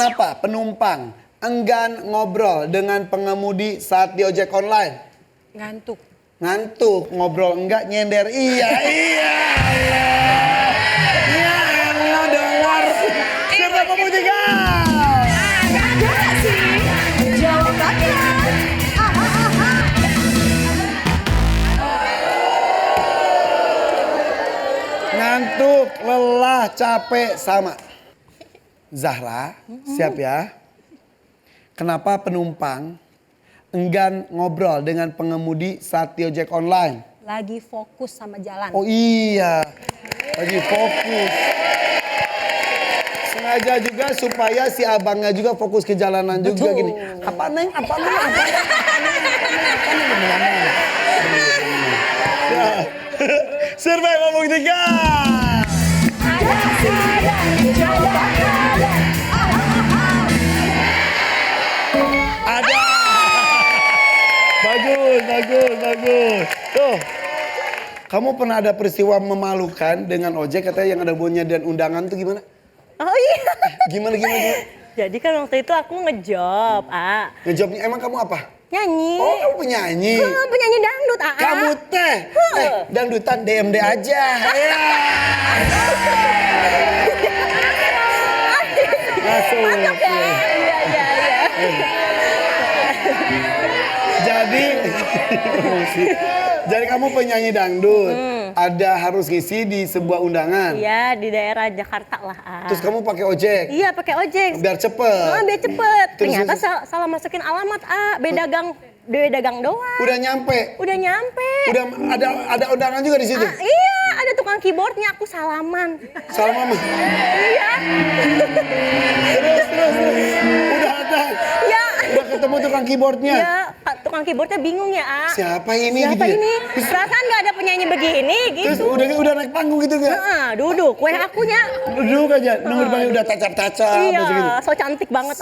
Kenapa penumpang enggan ngobrol dengan pengemudi saat di ojek online? Ngantuk. Ngantuk, ngobrol enggak, nyender. Iya, Allah. Ya Allah, dengar. Siapa membuktikan? Ada sih jawabannya. Ngantuk, lelah, capek, sama. Zahra, siap ya. Kenapa penumpang enggan ngobrol dengan pengemudi saat di ojek online? Lagi fokus sama jalan. Oh iya, lagi fokus. Sengaja juga supaya si abangnya juga fokus ke jalanan juga gini. Apa neng? Apa neng? Apa neng? Ya. Survei membuktikan. Ada sih jawabannya. Ada. Bagus. Tuh. Kamu pernah ada peristiwa memalukan dengan ojek katanya yang ada bunyinya dan undangan tuh gimana? Oh iya. Gimana? Jadi kan waktu itu aku ngejob, Ngejawabnya emang kamu apa? nyanyi. Oh, kamu penyanyi. Penyanyi dangdut, Kamu teh. Dangdutan DMD aja. Ya. Masuk. Iya. Jadi kamu penyanyi dangdut. Ada harus ngisi di sebuah undangan. Iya, di daerah Jakarta lah. Terus kamu pakai ojek. Iya, pakai ojek. Biar cepet. Biar cepet. Terus, Ternyata salah masukin alamat, beda gang doang. Udah nyampe. Udah nyampe. Udah ada undangan juga di situ. Iya, ada tukang keyboardnya, aku salaman. Salam mama. Iya. Terus. Udah ada. Ya. Udah ketemu tukang keyboardnya. Iya, tukang keyboardnya bingung ya, Siapa ini Siapa gitu ya? ini? Perasaan gak ada penyanyi begini Terus gitu. udah naik panggung gitu gak? Duduk, kue akunya. Duduk aja, nomor banyak udah tacap-tacap. Iya, gitu. so cantik banget.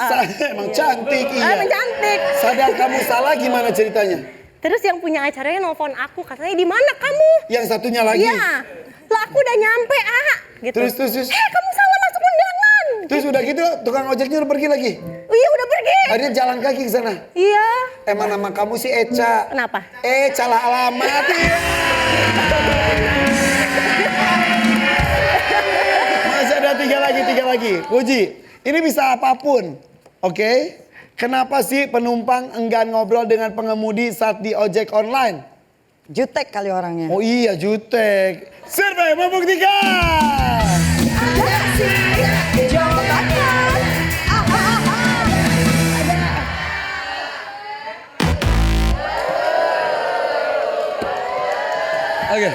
Emang cantik, iya. Emang cantik. Sadar kamu salah gimana ceritanya? Terus yang punya acaranya nelfon aku, katanya di mana kamu? Yang satunya lagi? Iya, lah aku udah nyampe, Gitu. Terus. Kamu salah masuk undangan. Terus udah gitu, tukang ojeknya udah pergi lagi? Iya, udah pergi. Akhirnya jalan kaki ke sana? Iya. Emang nama kamu sih Eca. Kenapa? Salah alamat. Iya. Masih ada tiga lagi. Uji, ini bisa apapun. Oke? Kenapa sih penumpang enggan ngobrol dengan pengemudi saat di ojek online? Jutek kali orangnya. Oh iya, jutek. Survei membuktikan. Ada sih jawabannya. Oke.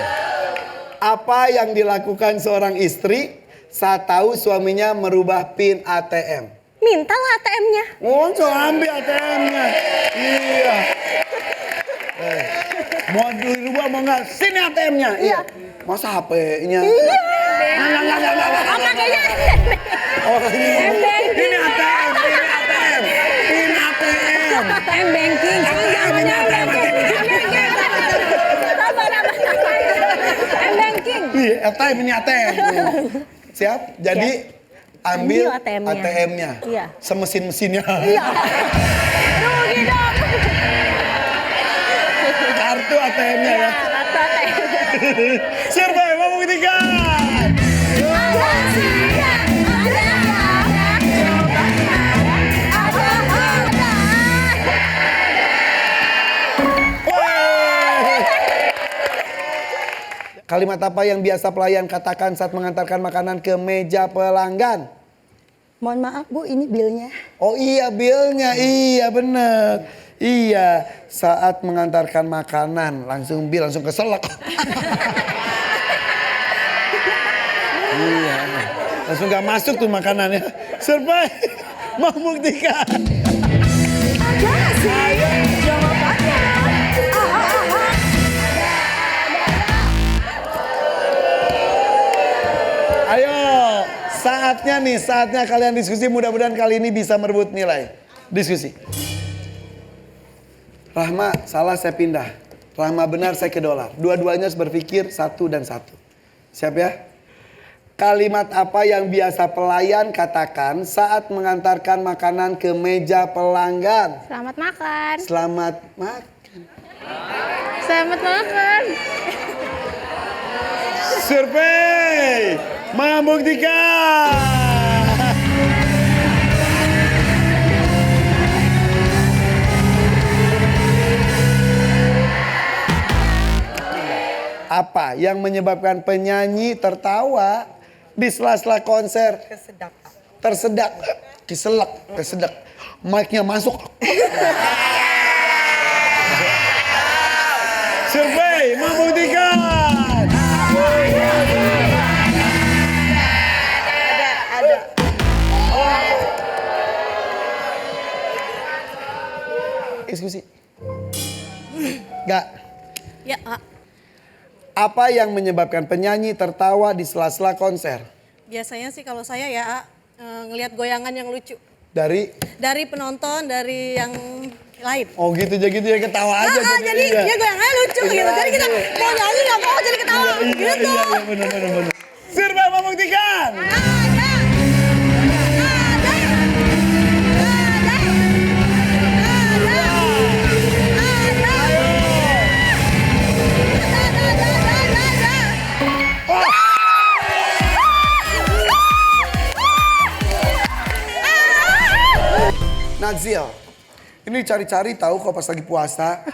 Apa yang dilakukan seorang istri saat tahu suaminya merubah PIN ATM? Mintalah ATM-nya. Oh, ambil ATM-nya. Iya. Mau dirubah mau nggak? Sini ATM-nya. Iya. Masa HP-nya? Iya. Nggak. Apa kayaknya? Oh, ini ATM. PIN ATM. M-banking. M-banking. Iya, ATM ini ATM. Siap? Jadi ambil ATM-nya. ATM-nya. Iya. Semesin-mesinnya. Iya. Rugi dong. Kartu ATM-nya ya. Kartu ATM. Survei membuktikan. Ada sih jawabannya. Ada. Kalimat apa yang biasa pelayan katakan saat mengantarkan makanan ke meja pelanggan? Mohon maaf Bu, ini bilnya. Oh iya, bilnya. Iya bener. Iya, saat mengantarkan makanan langsung keselak. Iya, langsung gak masuk tuh makanannya. Survei membuktikan. Ada sih jawabannya. Ayo, saatnya kalian diskusi. Mudah-mudahan kali ini bisa merebut nilai. Diskusi. Rahma salah, saya pindah. Rahma benar, saya ke dolar. Dua-duanya harus berpikir satu dan satu. Siap ya? Kalimat apa yang biasa pelayan katakan saat mengantarkan makanan ke meja pelanggan? Selamat makan. Selamat makan. Selamat makan. Survei membuktikan. Apa yang menyebabkan penyanyi tertawa di sela-sela konser? Tersedak. Keselak. Mic-nya masuk. Survei membuktikan. Ada. Diskusi. Enggak. Ya, Kak. Apa yang menyebabkan penyanyi tertawa di sela-sela konser? Biasanya sih kalau saya ya ngelihat goyangan yang lucu. Dari Penonton, dari yang lain. oh gitu ya ketawa aja. Jadi dia goyangannya lucu gitu. Jadi kita mau nyanyi nggak mau jadi ketawa gitu. Iya, benar. Survei membuktikan. Nazil, ini cari-cari tahu kok pas lagi puasa.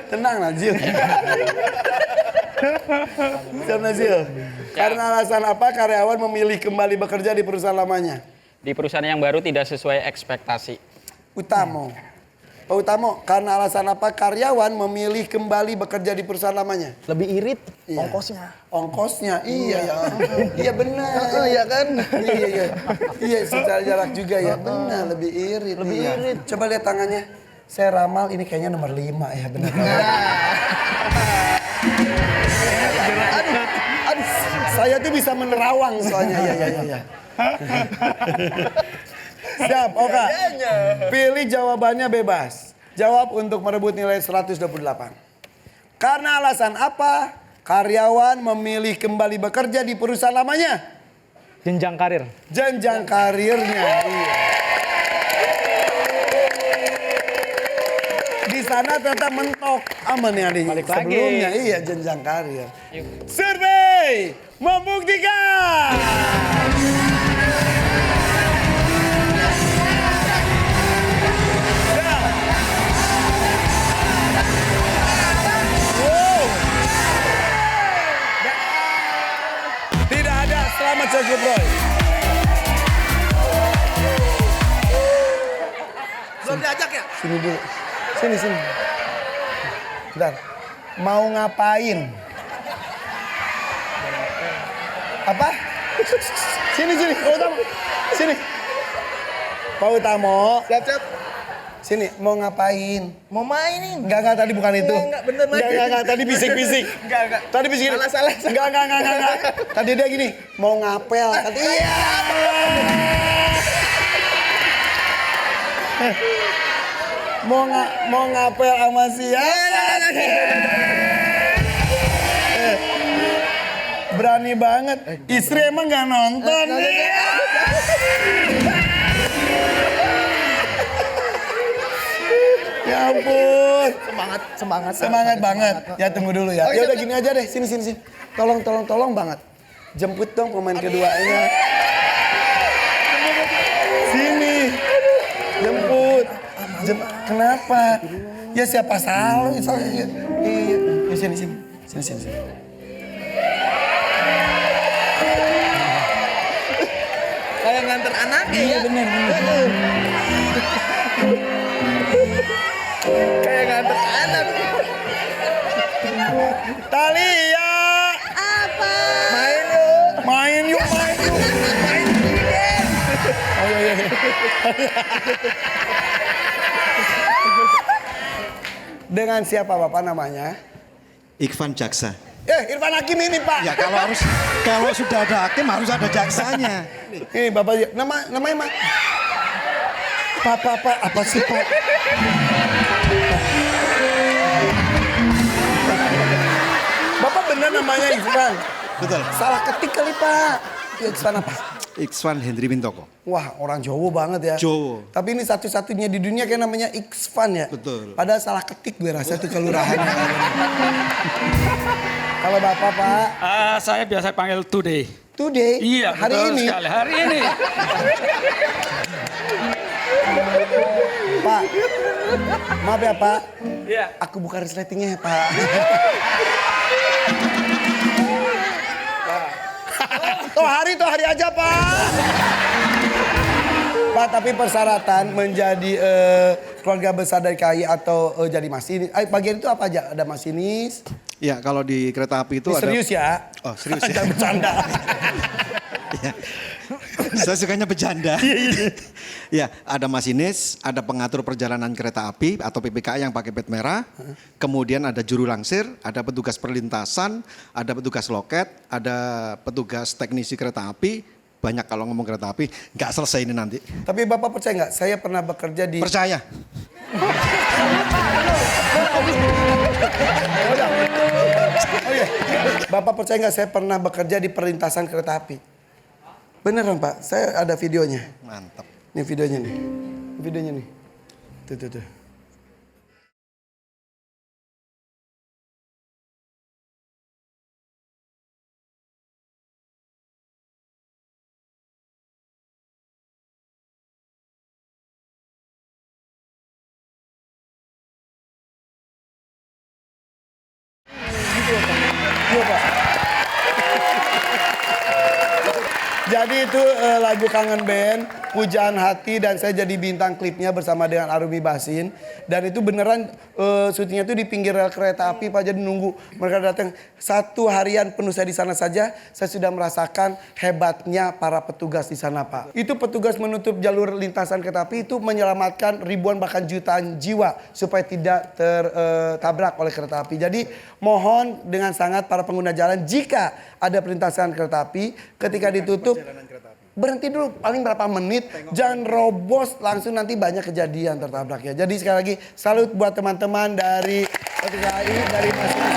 Tenang Nazil. Siap Nazil. Karena alasan apa karyawan memilih kembali bekerja di perusahaan lamanya? Di perusahaan yang baru tidak sesuai ekspektasi. Utamo. Pak Utamo, karena alasan apa karyawan memilih kembali bekerja di perusahaan lamanya? Lebih irit Iya. ongkosnya. Ongkosnya, iya. Iya benar. Iya kan? Iya. Iya, secara jarak juga ya. Benar, lebih irit. Lebih iya. irit. Coba lihat tangannya. Saya ramal ini kayaknya nomor 5 ya, benar. Aduh, saya tuh bisa menerawang soalnya. Iya. Siap, Oka. Pilih jawabannya bebas. Jawab untuk merebut nilai 128. Karena alasan apa karyawan memilih kembali bekerja di perusahaan lamanya? Jenjang karir. Jenjang karirnya. Iya. Di sana tetap mentok. Aman ya nih. Balik lagi. Sebelumnya iya jenjang karir. Survei membuktikan. Tidak ada, selamat cukup Roy. Belum diajak ya? Sini dulu. Sini. Bentar. Mau ngapain? Apa? Sini. Pak Utamo. Sini. Pak Utamo. Siap. Sini, mau ngapain? Mau mainin. Enggak, tadi bukan itu. Enggak, bener main. Enggak, tadi bisik-bisik. Enggak. Tadi bisik. Salah. Enggak. Tadi dia gini, mau ngapel. Tadi iya. Mau ngapel sama siapa? Berani banget. Istri emang nggak nonton. Ya ampun. Semangat banget. Ya tunggu dulu ya. Ya udah gini aja deh. Sini. Tolong banget. Jemput dong pemain keduanya. Sini. Jemput. Kenapa? Ya siapa salah? Iya. Sini. Kayak nganter anak ya. Iya bener. Kayak nganter anak. Talia. Apa? Main yuk. Oh iya. Dengan siapa Bapak namanya? Ikvan Jaksa. Irfan Hakim ini Pak. Ya kalau sudah ada hakim harus ada jaksanya. Ini Bapak namanya Mak. Pak, apa sih Pak? Bapak benar namanya Ikhwan? Betul. Salah ketik kali Pak. Ikhwan apa? Ikhwan Hendri Wintoko. Wah, orang Jawa banget ya. Jawa. Tapi ini satu-satunya di dunia kayak namanya Ikhwan ya. Betul. Padahal salah ketik gue rasa itu kelurahannya. Kalau Bapak Pak, Saya biasa panggil Today. today, Iya, hari betul ini, sekali. Hari ini. Pak. Maaf ya Pak. Iya. Aku buka resletingnya ya Pak. Toh hari aja Pak. Pak, tapi persyaratan menjadi keluarga besar dari KAI atau jadi masinis. Bagian itu apa aja? Ada masinis. Ya, kalau di kereta api itu Ini ada... serius ya? Oh, serius ya? Jangan bercanda. Ya. Saya sukanya bercanda. Ya, ada masinis, ada pengatur perjalanan kereta api atau PPKA yang pakai pet merah. Kemudian ada juru langsir, ada petugas perlintasan, ada petugas loket, ada petugas teknisi kereta api. Banyak kalau ngomong kereta api, nggak selesai ini nanti. Tapi Bapak percaya nggak? Saya pernah bekerja di... Percaya. Oh iya. Bapak percaya nggak saya pernah bekerja di perlintasan kereta api? Beneran Pak, saya ada videonya. Mantap. Ini videonya nih. Videonya nih. Tuh. Iya Pak. Jadi itu lagu Kangen Band, Pujaan Hati, dan saya jadi bintang klipnya bersama dengan Arumi Basin. Dan itu beneran syutingnya itu di pinggir rel kereta api Pak. Jadi nunggu mereka datang. 1 harian penuh saya di sana saja, saya sudah merasakan hebatnya para petugas di sana Pak. Itu petugas menutup jalur lintasan kereta api itu menyelamatkan ribuan bahkan jutaan jiwa supaya tidak tertabrak oleh kereta api. Jadi mohon dengan sangat para pengguna jalan, jika ada perlintasan kereta api ketika ditutup, berhenti dulu paling berapa menit, jangan robos langsung, nanti banyak kejadian tertabrak ya. Jadi sekali lagi salut buat teman-teman dari PTKI, dari masinis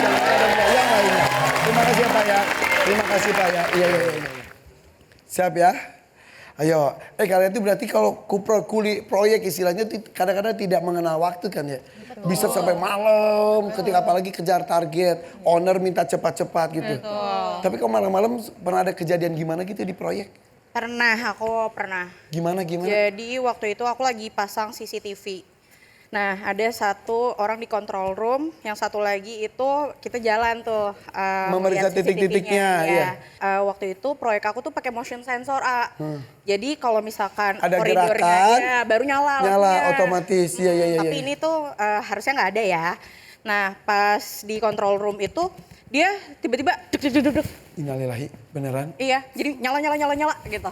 yang lainnya. Terima kasih ya Pak ya. Terima kasih Pak ya. Iya. Siap ya. Ayo, kalian itu berarti kalau kuli proyek istilahnya kadang-kadang tidak mengenal waktu kan ya. Bisa sampai malam ketika apalagi kejar target, owner minta cepat-cepat gitu. Tapi kalau malam-malam pernah ada kejadian gimana gitu di proyek? Aku pernah. Gimana? Jadi waktu itu aku lagi pasang CCTV. Nah, ada satu orang di control room, yang satu lagi itu kita jalan tuh memeriksa lihat titik-titiknya, CCTV-nya, iya. Waktu itu proyek aku tuh pakai motion sensor, Jadi kalau misalkan Ada koridornya gerakan, ya, baru nyala nyala lampunya. otomatis. Iya. Tapi ini tuh harusnya nggak ada ya. Nah, pas di control room itu dia tiba-tiba deg. Innalillahi, beneran? Iya, jadi nyala gitu.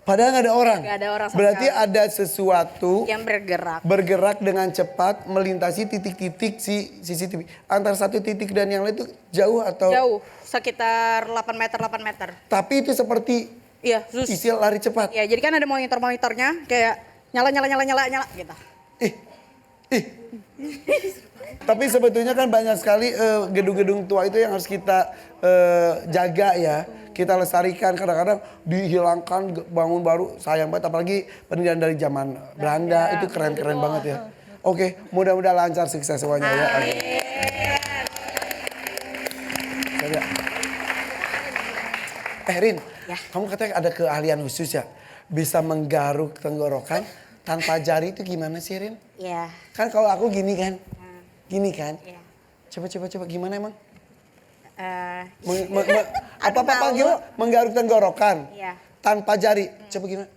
Padahal nggak ada orang. Nggak ada orang sama Berarti sekali. ada sesuatu Yang bergerak dengan cepat melintasi titik-titik si CCTV. Antara satu titik dan yang lain itu jauh atau? jauh, sekitar 8 meter. Tapi itu seperti Iya, zus. istilah lari cepat. Ya, jadi kan ada monitornya kayak nyala gitu. Ih. Tapi sebetulnya kan banyak sekali gedung-gedung tua itu yang harus kita jaga ya. Kita lestarikan, kadang-kadang dihilangkan bangun baru, sayang banget. Apalagi pendidikan dari zaman Belanda itu keren-keren banget ya. Oke, mudah-mudahan lancar, sukses semuanya ya. Rin, kamu katanya ada keahlian khusus ya? Bisa menggaruk tenggorokan tanpa jari itu gimana sih Rin? Iya. Kan kalau aku gini kan? Gini kan? Iya. Coba gimana emang? Aduh, Apa-apa malu. gimana? Menggaruk tenggorokan Iya. tanpa jari. Coba gimana?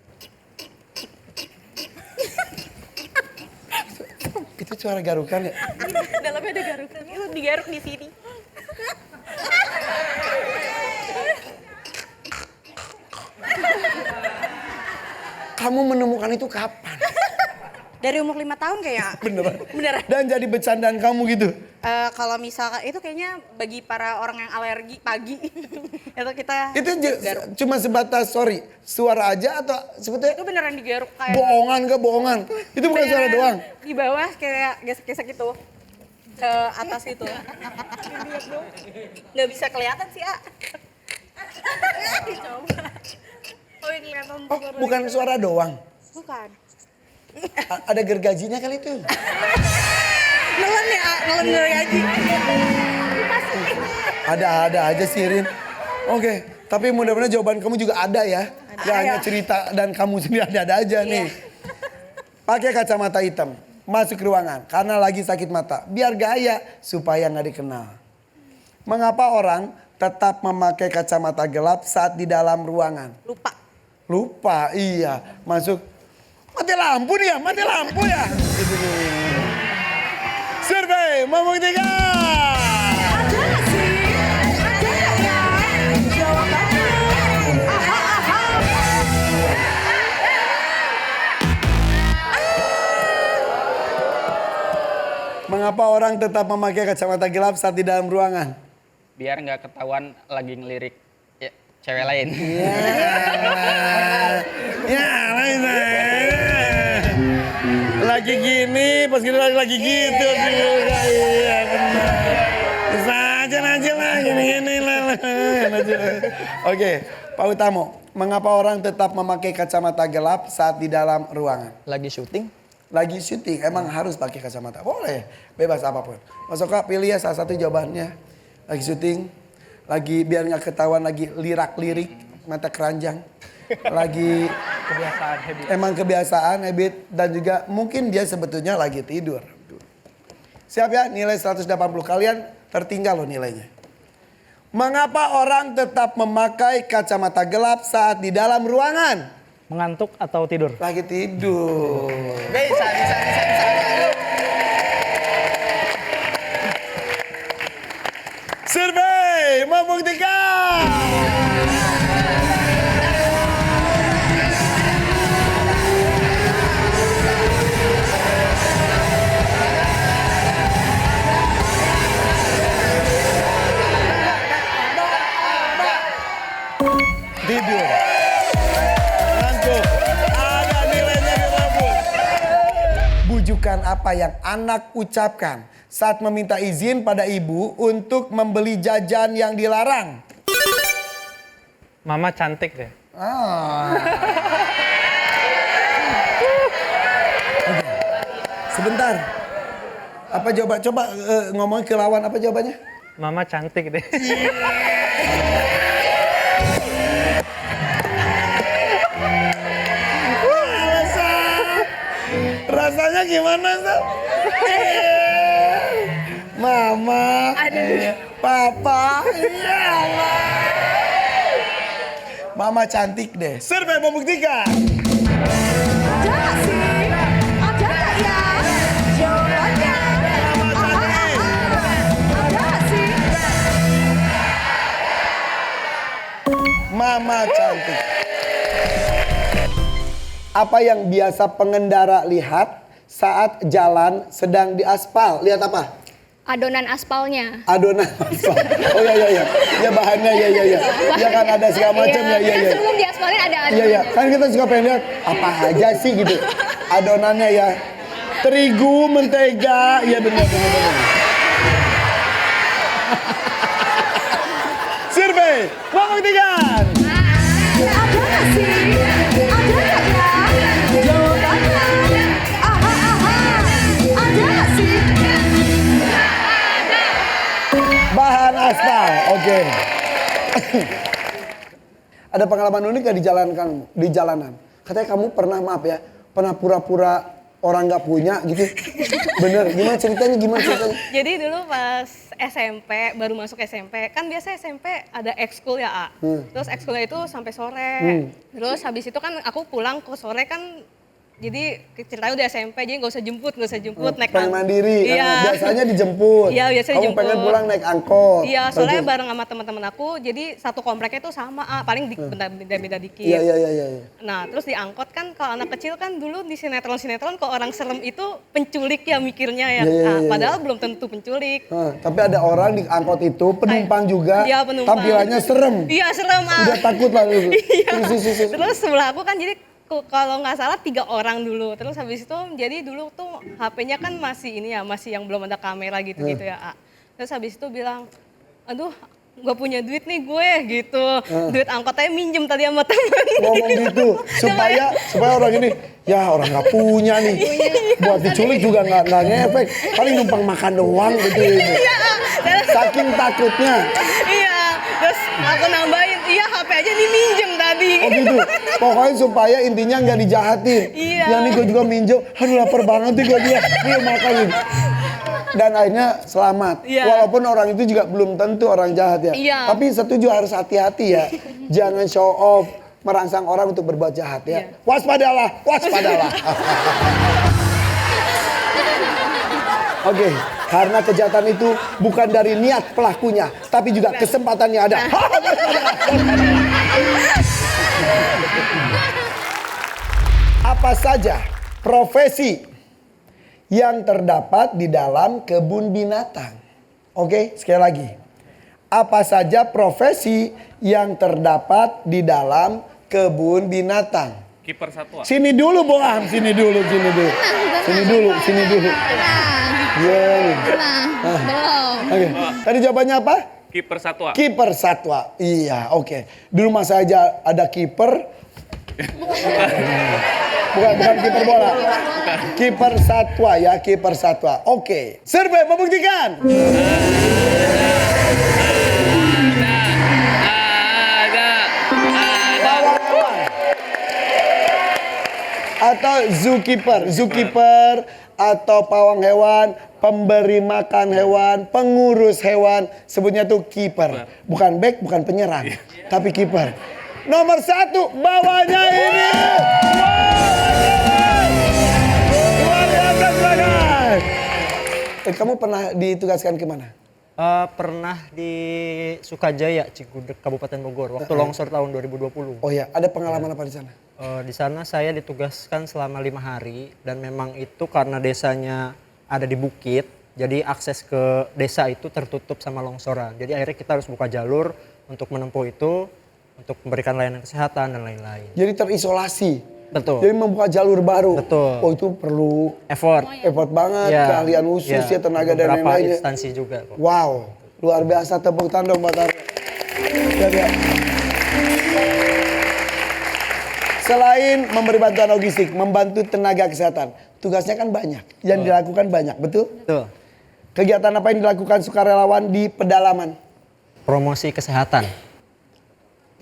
Itu suara garukan ya? Dalamnya ada garukan. Itu digaruk di sini. Kamu menemukan itu kapan? Dari umur 5 tahun kayak. Beneran. Beneran. Dan jadi bercandaan kamu gitu. Kalau misalkan itu kayaknya bagi para orang yang alergi pagi itu kita Itu garuk. cuma sebatas suara aja atau sebetulnya Itu beneran digaruk kayak bohongan? Itu bukan suara beneran doang. di bawah kayak gesek-gesek gitu ke atas itu. Nggak bisa kelihatan sih, A. Coba. Oh, ini kelihatan. Oh, bukan suara doang. Bukan. Ada gergajinya kali itu. Nelen ya, A. Nelen gergaji. Ada aja sih, Rin. Oke, tapi mudah-mudahan jawaban kamu juga ada ya. Gak hanya cerita dan kamu sendiri ada aja nih. Pakai kacamata hitam, masuk ruangan karena lagi sakit mata. Biar gaya supaya nggak dikenal. Mengapa orang tetap memakai kacamata gelap saat di dalam ruangan? Lupa, iya. Masuk, mati lampu nih ya, mati lampu ya. Gitu nih. Survei membuktikan. Ada sih, ada ya jawabannya. Mengapa orang tetap memakai kacamata gelap saat di dalam ruangan? Biar nggak ketahuan lagi ngelirik ya, cewek lain. Lagi gini, pas gitu lagi gitu. Iya benar. Saja aja lah, gini lah. Oke, Pak Utamo. Mengapa orang tetap memakai kacamata gelap saat di dalam ruangan? Lagi syuting? Lagi syuting, emang harus pakai kacamata? Boleh, bebas apapun. Mas Oka pilih ya salah satu jawabannya. Lagi syuting, lagi biar nggak ketahuan lagi lirak-lirik, mata keranjang. Lagi Kebiasaan habit. emang kebiasaan, habit, dan juga mungkin dia sebetulnya lagi tidur. Siap ya, nilai 180 kalian tertinggal loh nilainya. Mengapa orang tetap memakai kacamata gelap saat di dalam ruangan? Mengantuk atau tidur? Lagi tidur. Bisa. Survei membuktikan. Tidur. Ngantuk. Ada nilainya di rambut. Bujukan apa yang anak ucapkan saat meminta izin pada ibu untuk membeli jajan yang dilarang? Mama cantik deh. Oke. Sebentar. Apa jawaban? Coba ngomong ke lawan, apa jawabannya? Mama cantik deh. Rasanya gimana, Sal? Mama, Papa, iya Allah. Mama cantik deh. Survei membuktikan. Ada sih, ada ya jawabannya. Ada sih. Mama cantik. Apa yang biasa pengendara lihat saat jalan sedang di aspal? Lihat apa? Adonan aspalnya. Adonan aspal. Oh iya. Ya bahannya ya. Ya kan ada segala macam ya. Kan sebelum diaspalin ada adonan. Iya. Kan kita suka pengen lihat apa aja sih gitu. Adonannya ya. Terigu, mentega. Iya benar. Survei membuktikan. Ada sih, ada ya jawabannya. Ada sih. Bahan aspal, oke. Ada pengalaman unik gak di jalanan? Katanya kamu pernah, maaf ya, pernah pura-pura orang nggak punya gitu. Bener, gimana ceritanya? Jadi dulu pas SMP, baru masuk SMP, kan biasa SMP ada ekskul ya, A. Terus ekskulnya itu sampai sore. Terus habis itu kan aku pulang ke sore kan Jadi ceritanya udah SMP, jadi nggak usah jemput naik Pengen mandiri. Iya. Biasanya dijemput. Iya, biasanya Kamu jemput. pengen pulang naik angkot. Iya, soalnya Bagus. bareng sama teman-teman aku, jadi satu kompleknya tuh sama, paling beda-beda dikit. Iya. Nah, terus di angkot kan kalau anak kecil kan dulu di sinetron kalau orang serem itu penculik ya mikirnya ya. Iya. Padahal belum tentu penculik. Tapi ada orang di angkot itu penumpang juga. Iya, penumpang. Tampilannya serem. Iya, serem. Udah takut lah lu. Iya. Terus. Terus sebelah aku kan jadi kalau nggak salah 3 orang dulu. Terus habis itu jadi dulu tuh HP-nya kan masih masih yang belum ada kamera gitu ya. Terus habis itu bilang, aduh nggak punya duit nih gue gitu. Duit angkotnya minjem tadi sama temen. Ngomong gitu supaya orang ini ya orang nggak punya nih. Buat diculik juga nggak ngefek. Paling numpang makan doang gitu. Saking takutnya. Iya. Terus aku nambahin, iya HP aja diminjem tadi. Oh gitu. Pokoknya supaya intinya nggak dijahatin. Iya. Ya nih gue juga minjem. Aduh lapar banget nih gue juga. Belum makan ini. Dan akhirnya selamat. Iya. Walaupun orang itu juga belum tentu orang jahat ya. Iya. Tapi setuju harus hati-hati ya. Jangan show off, merangsang orang untuk berbuat jahat ya. Iya. Waspadalah. Oke, karena kejahatan itu bukan dari niat pelakunya, tapi juga kesempatannya ada. Apa saja profesi yang terdapat di dalam kebun binatang? Oke, sekali lagi. Apa saja profesi yang terdapat di dalam kebun binatang? Kiper satwa. Sini dulu, Boam. Sini dulu. Iya. Belum. Oke. Tadi jawabannya apa? Kiper satwa. Kiper satwa. Iya, oke. Di rumah saya aja ada kiper. Bukan kiper bola. Kiper satwa ya, kiper satwa. Oke. Survei membuktikan. Bawang hewan. Atau zookeeper atau pawang hewan, pemberi makan hewan, pengurus hewan, sebutnya tuh keeper. Bukan back, bukan penyerang, tapi keeper. Nomor 1 bawahnya ini. Luar biasa, silakan. Kamu pernah ditugaskan kemana? Pernah di Sukajaya, Cigudeg, Kabupaten Bogor, waktu longsor tahun 2020. Oh ya, ada pengalaman apa di sana? Di sana saya ditugaskan selama 5 hari dan memang itu karena desanya ada di bukit, jadi akses ke desa itu tertutup sama longsoran. Jadi akhirnya kita harus buka jalur untuk menempuh itu, untuk memberikan layanan kesehatan dan lain-lain. Jadi terisolasi. Betul. Jadi membuka jalur baru. Betul. Oh itu perlu Effort. banget, Ya, keahlian khusus ya, tenaga dan beberapa lain-lain. instansi juga kok. Wow, luar biasa, tepuk tangan dong Mbak Tara. Ya. Selain memberi bantuan logistik, membantu tenaga kesehatan, tugasnya kan banyak, yang dilakukan banyak, betul? Betul. Kegiatan apa yang dilakukan sukarelawan di pedalaman? Promosi kesehatan.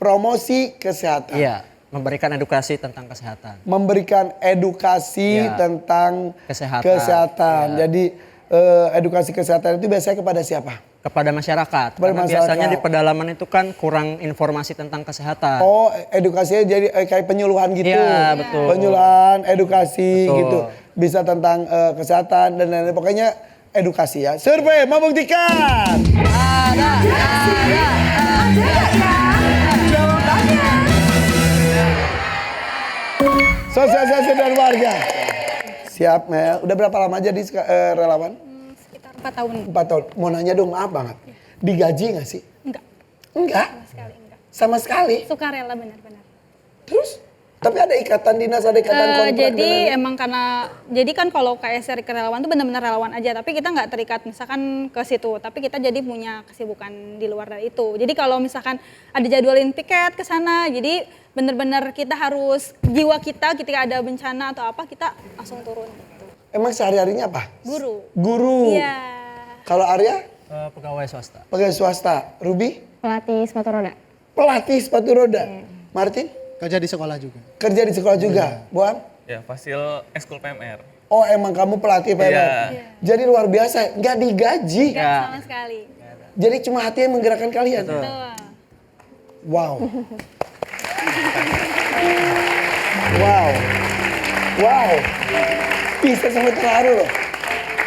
Promosi kesehatan. Iya, memberikan edukasi tentang kesehatan. Memberikan edukasi Ya. tentang Kesehatan. Ya. Jadi edukasi kesehatan itu biasanya kepada siapa? Kepada masyarakat. Kepada Karena masyarakat. biasanya di pedalaman itu kan kurang informasi tentang kesehatan. Oh, edukasinya jadi kayak penyuluhan gitu. Iya, betul. Penyuluhan, edukasi Betul. gitu. Bisa tentang kesehatan dan lain-lain. Pokoknya edukasi ya. Survei membuktikan. Ada nggak ya? Jawabannya. Sosialisasi dan warga. Siap, Mel. Udah berapa lama jadi relawan? Sekitar 4 tahun. 4 tahun. Mau nanya dong, maaf banget. Digaji nggak sih? Enggak. Enggak? Sama sekali enggak. Sama sekali? Sukarela benar-benar. Terus? Tapi ada ikatan dinas, ada ikatan kontrak. Jadi dan- emang karena jadi kan kalau KSR kerelawan tuh benar-benar relawan aja, tapi kita nggak terikat misalkan ke situ, tapi kita jadi punya kesibukan di luar dari itu. Jadi kalau misalkan ada jadwalin piket ke sana, jadi benar-benar kita harus jiwa kita ketika ada bencana atau apa kita langsung turun. Gitu. Emang sehari-harinya apa? Guru. Guru. Iya. Kalau Arya? Pegawai swasta. Pegawai swasta. Ruby? Pelatih sepatu roda. Pelatih sepatu roda. Martin? Kerja di sekolah juga. Kerja di sekolah juga. Boam? Ya, fasil ekskul PMR. Oh emang kamu pelatih PMR? Iya. Jadi luar biasa, nggak digaji. Nggak sama sekali. Jadi cuma hati yang menggerakkan kalian? Betul. Wow. Wow. Wow. Bisa sampai terharu loh.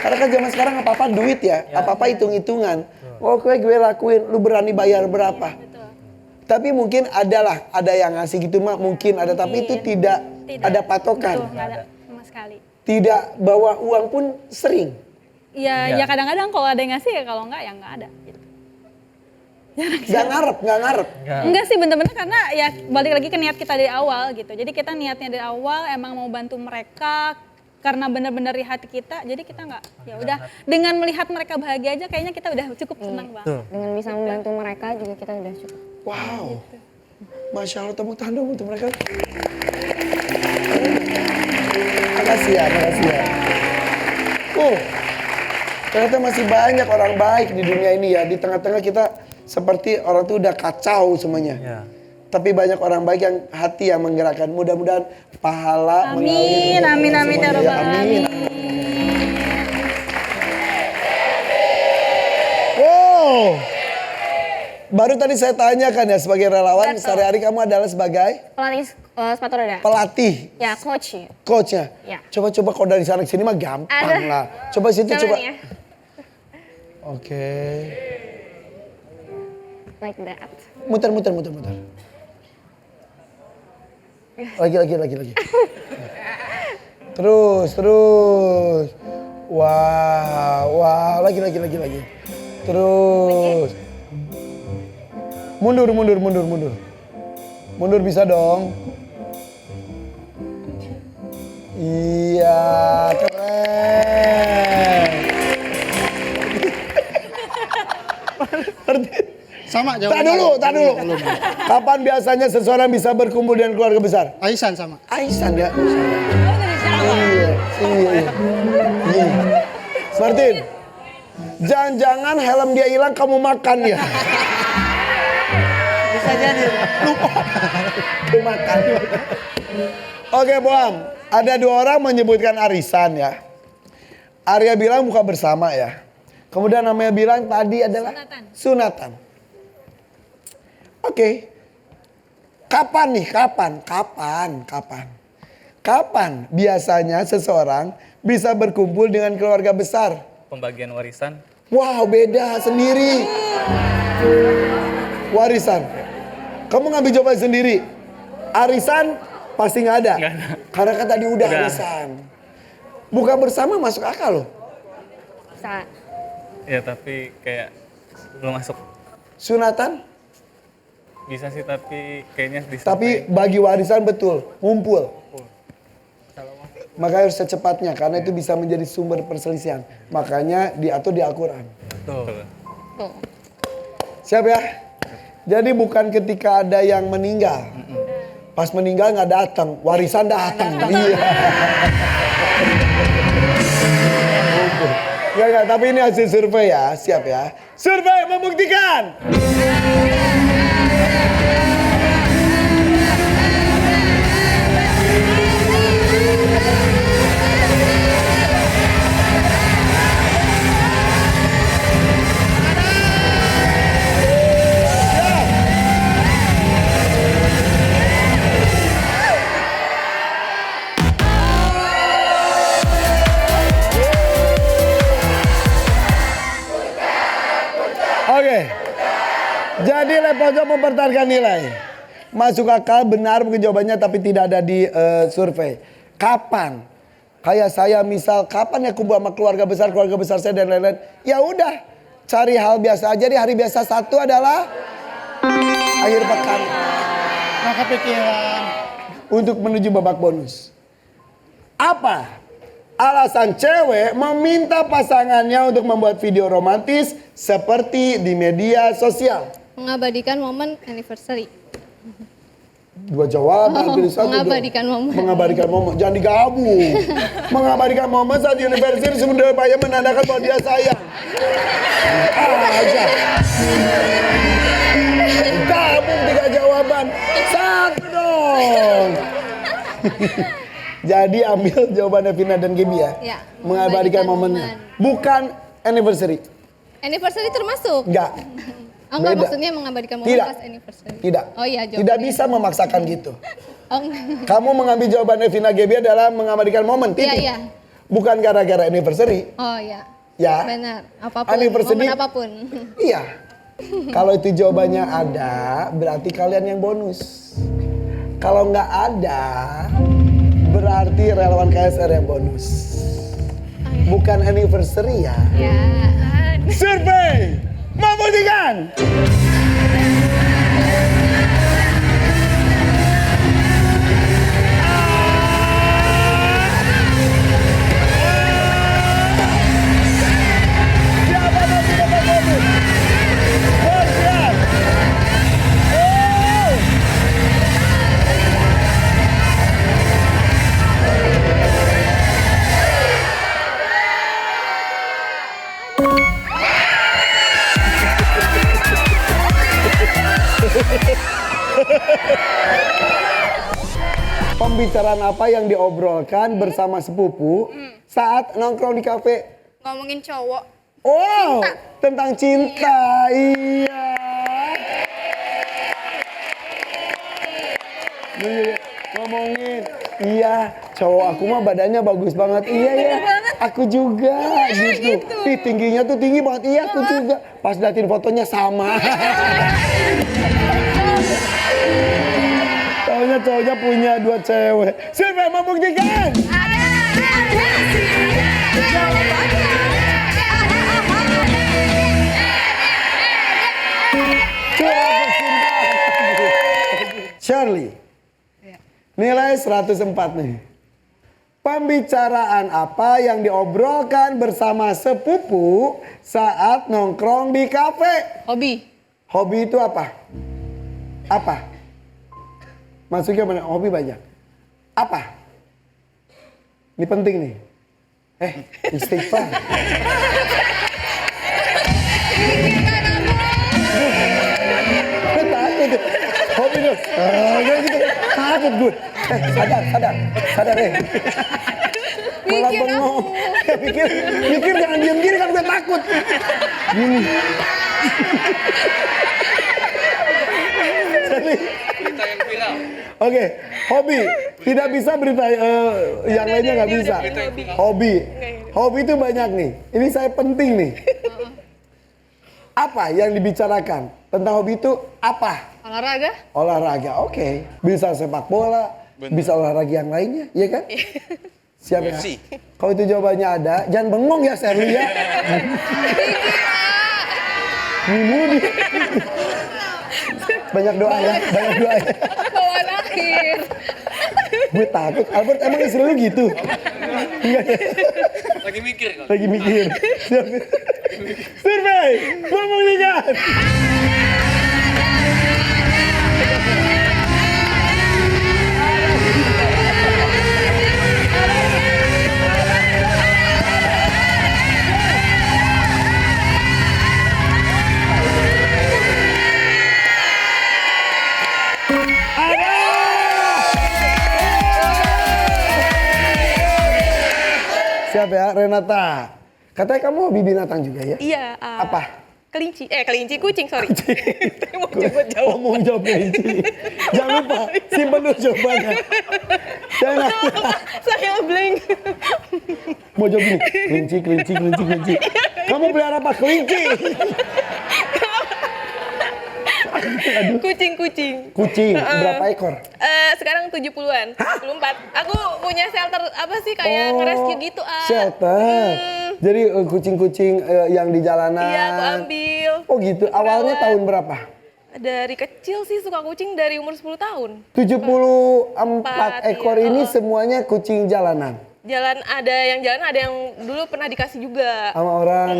Karena kan zaman sekarang apa-apa duit ya. Apa-apa hitung-hitungan. Oke, gue lakuin. Lu berani bayar berapa? Tapi mungkin ada yang ngasih gitu mah mungkin ada. Tapi itu tidak ada patokan. Betul, nggak ada sama sekali. Tidak bawa uang pun sering. Ya kadang-kadang kalau ada yang ngasih ya, kalau enggak ya enggak ada. Gitu. Gak ngarep. Enggak sih bener-bener karena ya balik lagi ke niat kita dari awal gitu. Jadi kita niatnya dari awal emang mau bantu mereka karena benar-benar di hati kita. Jadi kita nggak ya udah dengan melihat mereka bahagia aja kayaknya kita udah cukup senang banget. Dengan bisa membantu mereka juga kita udah cukup. Wow. Masya Allah, tepuk tangan dong untuk mereka. Makasih ya. Ternyata masih banyak orang baik di dunia ini ya. Di tengah-tengah kita seperti orang tuh udah kacau semuanya. Tapi banyak orang baik yang hati yang menggerakkan. Mudah-mudahan pahala Amin ya Rabbal alamin. Wow. Baru tadi saya tanyakan ya sebagai relawan, sehari-hari kamu adalah sebagai Pelatih sepatu roda. pelatih. Ya, coach. Coachnya. Ya. Coba kalau dari sana ke sini mah gampang lah. Coba situ coba. nih ya. Oke. Like that. Muter. Lagi. Terus. Wah, lagi. Terus. Mundur. Mundur bisa dong. Iya, keren. Sama Tak dulu. Kapan biasanya seseorang bisa berkumpul dengan keluarga besar? Aisan sama. Aisan ya. Iya. Martin, jangan-jangan helm dia hilang kamu makan ya? Bisa jadi. Lupa. Makan. Oke, Boam. Ada 2 orang menyebutkan arisan ya. Arya bilang buka bersama ya. Kemudian namanya bilang tadi adalah sunatan. Oke. Kapan nih? Kapan biasanya seseorang bisa berkumpul dengan keluarga besar? Pembagian warisan. Wow, beda sendiri. Warisan. Kamu ngambil jawaban sendiri. Arisan pasti nggak ada. Karena kan tadi udah arisan. Buka bersama masuk akal loh. Bisa. Ya tapi kayak belum masuk. Sunatan? Bisa sih tapi kayaknya Tapi bagi warisan betul, ngumpul. Maka harus secepatnya karena itu bisa menjadi sumber perselisihan. Makanya diatur di Al-Quran. Betul. Siap ya? Jadi bukan ketika ada yang meninggal. Pas meninggal nggak datang, warisan datang. Iya. Enggak, tapi ini hasil survei ya, siap ya. Survei membuktikan. Oke, jadi Lepojo mempertahankan nilai. Masuk akal, benar mungkin jawabannya tapi tidak ada di survei. Kapan? Kayak saya misal, kapan ya kumpul sama keluarga besar saya dan lain-lain. Ya udah, cari hal biasa aja. Di hari biasa satu adalah akhir pekan. Nggak kepikiran. Untuk menuju babak bonus. Apa alasan cewek meminta pasangannya untuk membuat video romantis seperti di media sosial? Mengabadikan momen anniversary. 2 jawaban, pilih 1. Mengabadikan momen. Mengabadikan momen, jangan digabung. Mengabadikan momen saat anniversary sebenarnya menandakan bahwa dia sayang. Aja. Gabung 3 jawaban, 1 dong. Jadi ambil jawabannya Vina dan Gibi ya. Ya, Mengabadikan momennya. Bukan anniversary. Anniversary termasuk? Enggak. Oh enggak, Beda. maksudnya mengabadikan momen Tidak. pas anniversary. Tidak. Oh iya, Tidak bisa memaksakan gitu. Oh, Kamu mengambil jawaban Vina Gebbia adalah mengabadikan momen, titik. Iya, iya. Bukan gara-gara anniversary. Oh iya. Ya. Benar. Apapun. Anniversary. Momen apapun. Iya. Kalau itu jawabannya ada, berarti kalian yang bonus. Kalau nggak ada, berarti relawan KSR yang bonus. Bukan anniversary ya. Ya. Survei membuktikan. Siapa masih dapat bonus? Bersiap. Oh. Pembicaraan apa yang diobrolkan bersama sepupu saat nongkrong di kafe? Ngomongin cowok. Oh, tentang cinta. Iya. Bener, ngomongin. Iya, cowok aku mah badannya bagus banget. Iya ya. Aku juga gitu. Ih, tingginya tuh tinggi banget. Iya, aku juga. Pas liatin fotonya sama. Taunya cowoknya punya 2 cewek. Siapa yang membuktikan? Shirley, nilai 104 nih. Pembicaraan apa yang diobrolkan bersama sepupu saat nongkrong di kafe? Hobi. Hobi itu apa? Apa? Maksudnya mana? Hobi banyak. Apa? Ini penting nih. Istighfar. Gue takut. Hobi tuh. Gitu. Takut gue. Sadar. Malah bengong. Mikir jangan diem gini kan gue takut. Gini. Jadi, oke, hobi. Tidak bisa berita yang lainnya nggak bisa. Hobi itu banyak nih. Ini saya penting nih. Apa yang dibicarakan tentang hobi itu apa? Olahraga. Olahraga, oke. Bisa sepak bola, bisa olahraga yang lainnya, iya kan? Siap ya? Kalau itu jawabannya ada, jangan bengong ya Shirley ya. Banyak doa ya. Bawaan akhir. Gue takut. Albert emang istri lu gitu? Enggak ya? Lagi mikir. Siap. Survei membuktikan. Siap ya, Renata. Katanya kamu hobi binatang juga ya? Iya. Apa? Kelinci. Kucing, sorry. Mau coba jawab. Mau jawab kelinci. Jangan lupa, simpen dulu jawabannya. Jangan. Saya blank. Mau jawab gini, kelinci. Kamu pelihara apa? Kelinci. Kucing, berapa ekor? Sekarang 70-an, 74. Aku punya shelter apa sih kayak nge-rescue gitu, Shelter. Jadi kucing-kucing yang di jalanan. Iya, aku ambil. Oh gitu, awalnya tahun berapa? Dari kecil sih suka kucing dari umur 10 tahun. 74 ekor iya. ini semuanya kucing jalanan? Ada yang dulu pernah dikasih juga. Sama orang?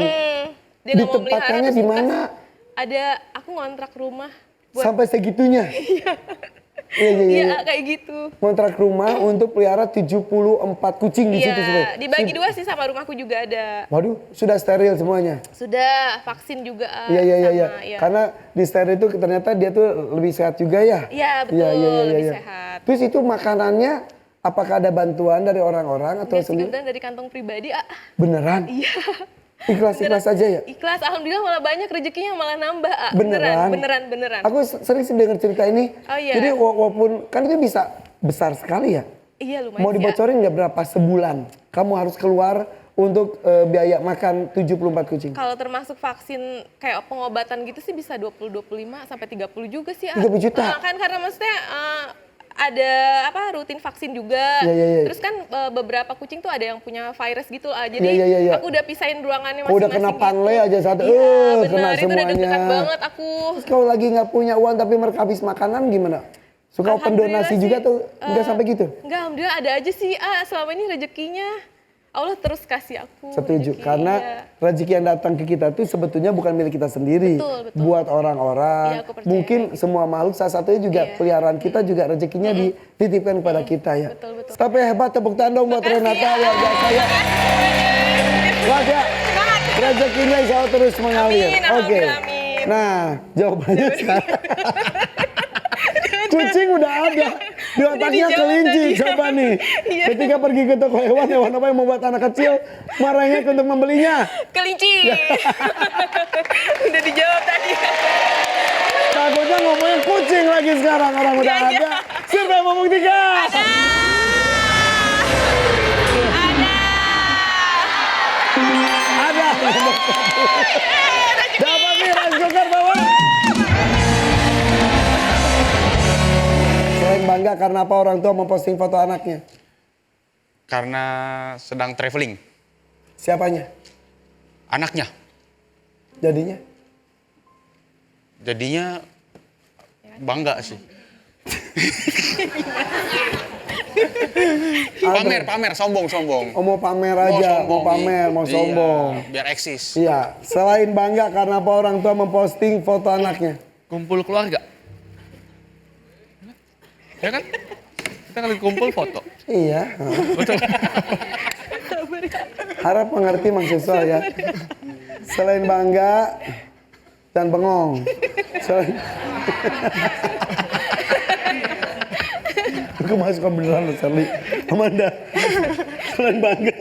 Dia nggak mau melihara, Ditempatkannya terus di mana? Aku ngontrak rumah. Sampai segitunya? Iya, kayak gitu. Kontrak rumah untuk pelihara 74 kucing di situ semua. Iya, dibagi 2 sih sama rumahku juga ada. Waduh, sudah steril semuanya? Sudah, vaksin juga. Iya. Karena di steril itu ternyata dia tuh lebih sehat juga ya? Iya, betul, lebih sehat. Terus itu makanannya, apakah ada bantuan dari orang-orang atau sendiri? Kebetulan dari kantong pribadi, Beneran? Iya. Ikhlas aja ya? Ikhlas, alhamdulillah malah banyak rezekinya malah nambah. Beneran? Beneran. Aku sering sih dengar cerita ini. Oh iya. Jadi walaupun kan itu bisa besar sekali ya. Iya lumayan Mau sih, A. dibocorin nggak berapa sebulan? Kamu harus keluar untuk biaya makan 74 kucing. Kalau termasuk vaksin kayak pengobatan gitu sih bisa 20-25 sampai 30 juga sih. 30 juta? Kan karena maksudnya ada rutin vaksin juga. Iya. Terus kan beberapa kucing tuh ada yang punya virus gitu lah. Jadi Iya. aku udah pisahin ruangannya Udah masing-masing kena panle aja satu, Iya kena benar, itu udah semuanya. deg-degan banget aku. Terus kalau lagi nggak punya uang tapi merhabis makanan gimana? Suka open Alhamdulillah donasi sih, juga tuh nggak sampai gitu? Enggak, alhamdulillah ada aja sih selama ini rezekinya. Allah terus kasih aku Setuju, rezeki, karena iya. rezeki yang datang ke kita tuh sebetulnya bukan milik kita sendiri. Betul. Buat orang-orang, Iya, aku percaya mungkin semua makhluk salah satunya juga Iya. peliharaan kita juga rezekinya dititipkan kepada kita ya. Betul. Tapi hebat, tepuk tangan buat Makasih, Renata, ya. luar biasa ya. Wajah, rezekinya insya Allah terus mengalir. Amin, Oke. alhamdulillah, amin. Nah, jawabannya sekarang. Kucing udah ada. Di otaknya dijawab kelinci, tadi. coba nih. Iya. Ketika pergi ke toko hewan apa yang membuat anak kecil marahnya untuk membelinya? Kelinci. Udah dijawab tadi. Takutnya ngomongin kucing lagi sekarang, orang udah Iya. ada. Siapa yang membuktikan? Ada. Dapat nih rice cooker bawa. Selain bangga karena apa orang tua memposting foto anaknya? Karena sedang traveling. Siapanya? Anaknya. Jadinya? Jadinya bangga sih. Pamer, sombong. Oh, mau pamer aja, mau pamer, mau Iya, sombong. biar eksis. Iya, selain bangga karena apa orang tua memposting foto anaknya? Kumpul keluarga. Ya kan? Kita lagi kumpul foto. Iya. Betul. Harap mengerti maksud saya. Selain bangga dan bengong. Selain... Aku masuk ke beneran loh, Charlie. Amanda. Selain bangga.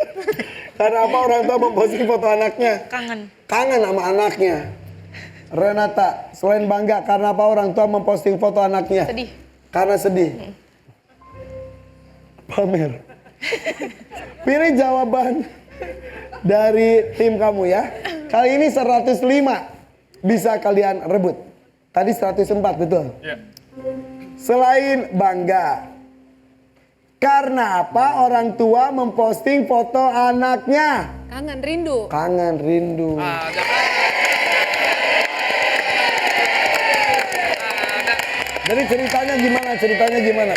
Karena apa orang tua memposting foto anaknya? Kangen sama anaknya. Renata, selain bangga karena apa orang tua memposting foto anaknya? Sedih. Karena sedih. Pamer. Pilih jawaban dari tim kamu ya. Kali ini 105 bisa kalian rebut. Tadi 104 betul? Iya. Selain bangga. Karena apa orang tua memposting foto anaknya? Kangen, rindu. Kangen, rindu. Jadi ceritanya gimana?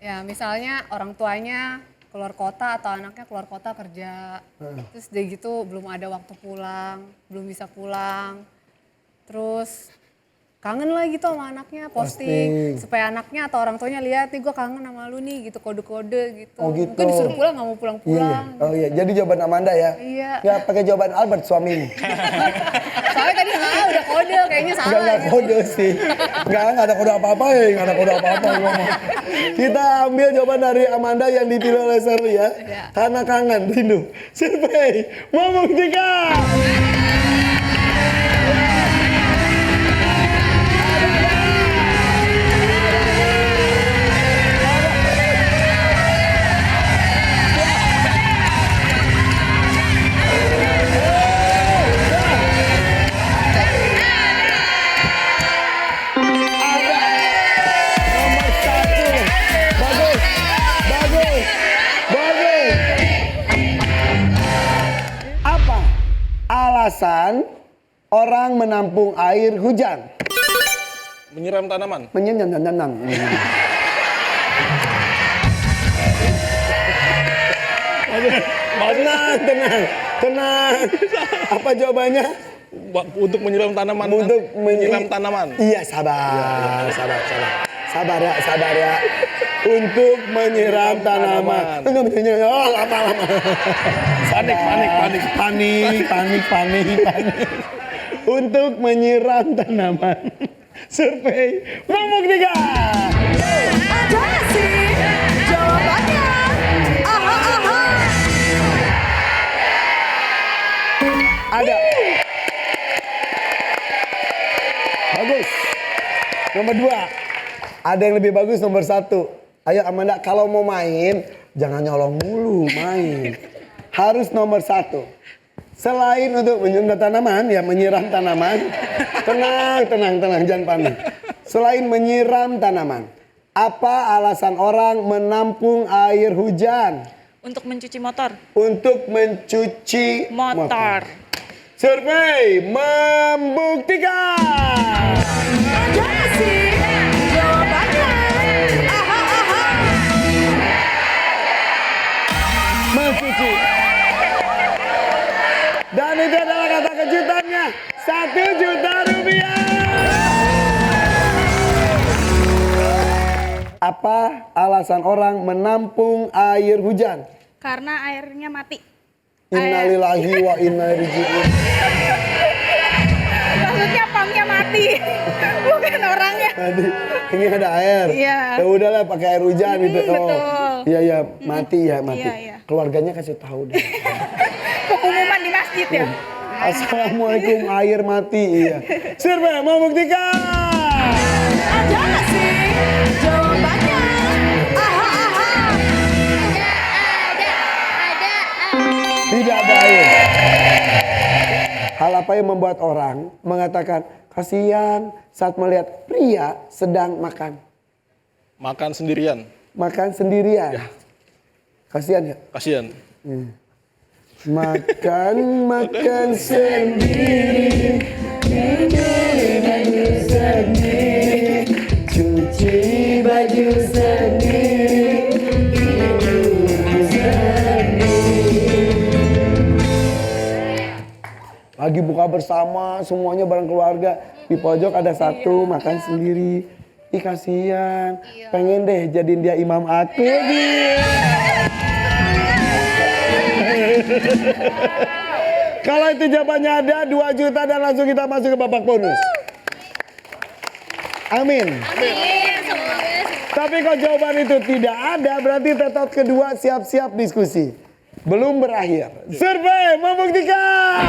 Ya misalnya orang tuanya keluar kota atau anaknya keluar kota kerja. Terus dia gitu belum ada waktu pulang, belum bisa pulang. Terus kangen lah gitu sama anaknya, posting. Supaya anaknya atau orang tuanya lihat nih gue kangen sama lu nih gitu, kode-kode gitu. Oh gitu. Mungkin disuruh pulang gak mau Iya. pulang-pulang. Oh iya, jadi jawaban Amanda ya? Iya. Nggak pakai jawaban Albert suamimu? Soalnya tadi udah kode kayaknya salah. Enggak gitu. kode sih. Enggak ada kode apa-apa ya, enggak ada kode apa-apa ngomong. Kita ambil jawaban dari Amanda yang dipilih oleh Shirley ya. Iya. Karena kangen, rindu. Survei membuktikan. Nomor 1. Bagus. Apa alasan orang menampung air hujan? Menyiram tanaman. Menyenang. Tenang. Apa jawabannya? Untuk menyiram tanaman. Untuk menyiram tanaman. Iya, sabar ya. Untuk menyiram tanaman. Oh, lama. Panik. Untuk menyiram tanaman. Survei membuktikan. Ada sih jawabannya. Ada. Bagus. Nomor 2. Ada yang lebih bagus nomor 1. Ayo Amanda, kalau mau main jangan nyolong mulu main. Harus nomor 1. Selain untuk menyiram tanaman, ya menyiram tanaman. Tenang, jangan panik. Selain menyiram tanaman, apa alasan orang menampung air hujan? Untuk mencuci motor. Untuk mencuci motor. Survei membuktikan. Ada sih jawabannya. Mencuci. Dan itu adalah kata kejutannya. 1 juta rupiah. Apa alasan orang menampung air hujan? Karena airnya mati. Innalillahi wa inna ilaihi raji'un. Maksudnya pumpnya mati, bukan orangnya. Tadi ini ada air. Iya. Ya udahlah pakai air hujan gitu. Betul. Iya mati ya mati. Iya. Keluarganya kasih tahu deh. Pengumuman di masjid ya. Assalamualaikum air mati. Iya. Survei membuktikan. Ada sih jawabannya. Tidak ada air. Hal apa yang membuat orang mengatakan kasihan saat melihat pria sedang makan? Makan sendirian. Makan sendirian. Kasihan ya? Kasihan. Makan sendiri. Baju sendiri. Cuci baju sendiri. Lagi buka bersama, semuanya bareng keluarga. Di pojok ada satu makan sendiri. Ih kasihan, pengen deh jadiin dia imam aku. Kalau itu jawabannya ada 2 juta dan langsung kita masuk ke babak bonus. Amin. Tapi kalau jawaban itu tidak ada, berarti tetap kedua siap-siap diskusi. Belum berakhir. Survei membuktikan.